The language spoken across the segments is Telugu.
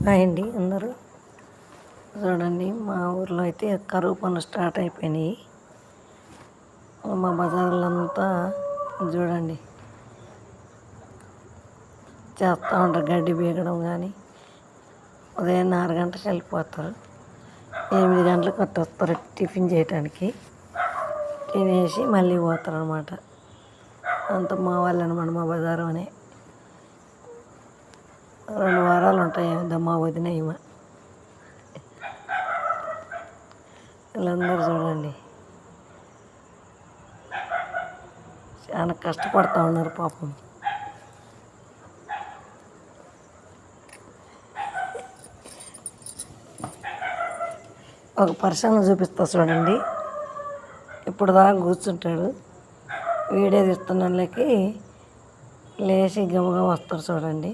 హాయ్ అండి అందరూ. చూడండి, మా ఊర్లో అయితే కరువు పనులు స్టార్ట్ అయిపోయినాయి. మా బజార్లంతా చూడండి చేస్తూ ఉంటారు. గడ్డి బీగడం కానీ ఉదయం 6 గంటలకు వెళ్ళిపోతారు. 8 గంటలకు అట్ట వస్తారు టిఫిన్ చేయడానికి. తినేసి మళ్ళీ పోతారు అనమాట. అంత మా వాళ్ళు అనమాట. మా బజారు అనే 2 వారాలు ఉంటాయి మా వదిన ఈమె. వీళ్ళందరూ చూడండి చాలా కష్టపడుతూ ఉన్నారు పాపం. ఒక పర్సన్ చూపిస్తా చూడండి. ఇప్పుడు దాకా కూర్చుంటాడు. వీడియో తీస్తున్నోళ్ళకి లేచి గమగమ వస్తారు చూడండి.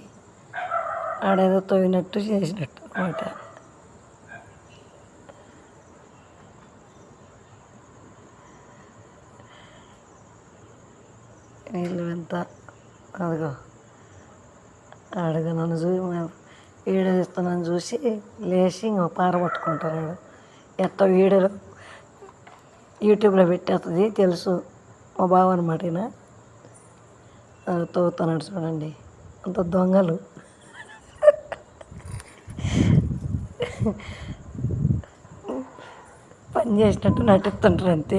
ఆడేదో తోయినట్టు చేసినట్టు అనమాట. వీళ్ళు ఎంత అదిగో అడుగు నన్ను వీడియో తీస్తున్నాను చూసి లేచి ఇంకో పార పట్టుకుంటారు. ఎట్ట వీడియోలో యూట్యూబ్లో పెట్టేస్తుంది తెలుసు. మా బావ అనమాట ఈయన. తవ్వుతున్నాడు చూడండి. అంత దొంగలు. పని చేసినట్టు నటిస్తుంటారు అంతే.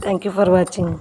Thank you for watching.